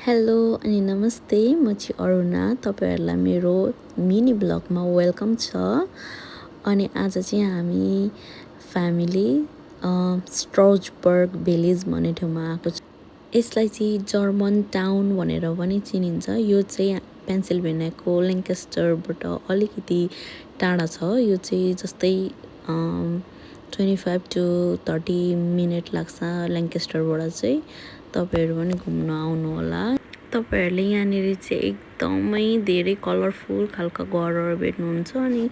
Hello अनि नमस्ते, म चाहिँ अरुणा। तपाईँहरूलाई मेरो मिनी ब्लगमा वेलकम छ। अनि आज चाहिँ हामी फ्यामिली स्ट्राउजबर्ग भिलेज भन्ने ठाउँमा आएको छ। यसलाई चाहिँ जर्मन टाउन भनेर पनि चिनिन्छ। यो चाहिँ पेन्सिल्भेनियाको ल्याङ्कास्टरबाट अलिकति टाढा छ। यो चाहिँ जस्तै 25 to 30 मिनट लाग्छ ल्याङ्कास्टरबाट चाहिँ। तपाईँहरू पनि घुम्न आउनु होला। तपाईँहरूले यहाँनिर चाहिँ एकदमै धेरै कलरफुल खालको घरहरू भेट्नुहुन्छ। अनि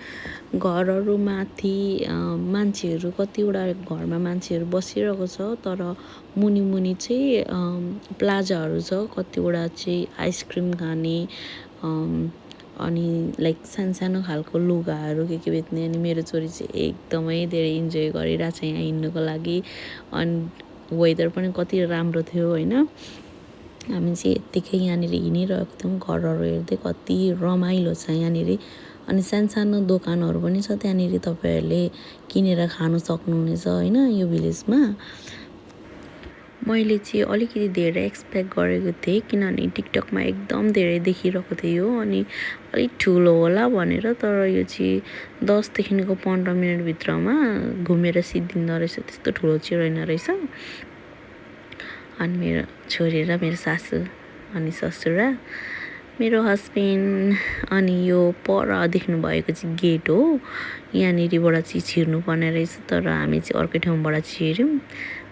घरहरू माथि मान्छेहरू कतिवटा घरमा मान्छेहरू बसिरहेको छ, तर मुनि मुनि चाहिँ प्लाजाहरू छ। कतिवटा चाहिँ आइसक्रिम खाने अनि लाइक सानो खालको लुगाहरू के बेच्ने। अनि मेरो छोरी चाहिँ एकदमै धेरै इन्जोय गरिरहेको छ यहाँ हिँड्नुको लागि। अनि वेदर पनि कति राम्रो थियो होइन। हामी चाहिँ यत्तिकै यहाँनिर हिँडिरहेको थियौँ, घरहरू हेर्दै कति रमाइलो छ यहाँनिर। अनि सानो दोकानहरू पनि छ त्यहाँनिर, तपाईँहरूले किनेर खानु सक्नुहुनेछ होइन यो भिलेजमा। मैले चाहिँ अलिकति धेरै एक्सपेक्ट गरेको थिएँ, किनभने टिकटकमा एकदम धेरै देखिरहेको थियो यो, अनि अलिक ठुलो होला भनेर। तर यो चाहिँ 10देखिको 15 मिनटभित्रमा घुमेर सिद्धिँदो रहेछ, त्यस्तो ठुलो चाहिँ रहेन रहेछ। अनि मेरो छोरी र मेरो सासू अनि ससुरा, मेरो हस्बेन्ड। अनि यो पर देख्नुभएको चाहिँ गेट हो। यहाँनिरबाट चाहिँ छिर्नुपर्ने रहेछ, तर हामी चाहिँ अर्कै ठाउँबाट छिर्यौँ।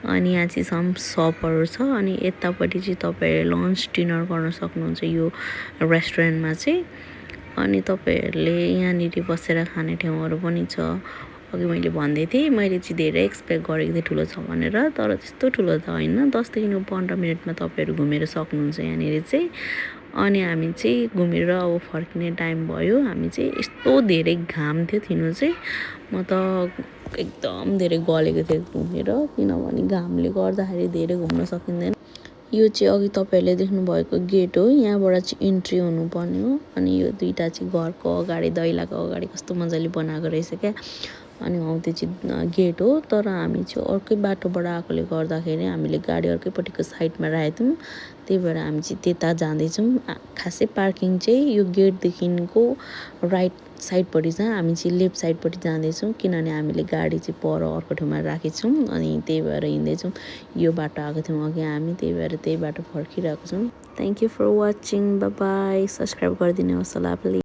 अनि यहाँ चाहिँ सम सपहरू छ। अनि यतापट्टि चाहिँ तपाईँहरूले लन्च डिनर गर्न सक्नुहुन्छ यो रेस्टुरेन्टमा चाहिँ। अनि तपाईँहरूले यहाँनिर बसेर खाने ठाउँहरू पनि छ। अघि मैले भन्दै थिएँ, मैले चाहिँ धेरै एक्सपेक्ट गरेको थिएँ ठुलो छ भनेर, तर त्यस्तो ठुलो त होइन। 10देखि 15 मिनटमा तपाईँहरू घुमेर सक्नुहुन्छ यहाँनिर चाहिँ। अनि हामी चाहिँ घुमेर अब फर्किने टाइम भयो। हामी चाहिँ यस्तो धेरै घाम थियो थिनु चाहिँ, म त एकदम धेरै गलेको थिएँ घुमेर, किनभने घामले गर्दाखेरि धेरै घुम्न सकिँदैन। यो चाहिँ अघि तपाईँहरूले देख्नुभएको गेट हो, यहाँबाट चाहिँ इन्ट्री हुनुपर्ने हो। अनि यो दुईवटा चाहिँ घरको अगाडि, दैलाको अगाडि कस्तो मजाले बनाएको रहेछ क्या। अनि हौ त्यो चाहिँ गेट हो, तर हामी चाहिँ अर्कै बाटोबाट आएकोले गर्दाखेरि हामीले गाडी अर्कैपट्टिको साइडमा राखेको थियौँ, त्यही भएर हामी चाहिँ त्यता जाँदैछौँ। खासै पार्किङ चाहिँ यो गेटदेखिको राइट साइडपट्टि छ, हामी चाहिँ लेफ्ट साइडपट्टि जाँदैछौँ, किनभने हामीले गाडी चाहिँ पर अर्को ठाउँमा राखेको छौँ। अनि त्यही भएर हिँड्दैछौँ। यो बाटो आएको थियौँ अघि हामी, त्यही भएर त्यही बाटो फर्किरहेको छौँ। Thank you for watching, bye bye. Subscribe गरिदिनुहोस् होला प्लिज।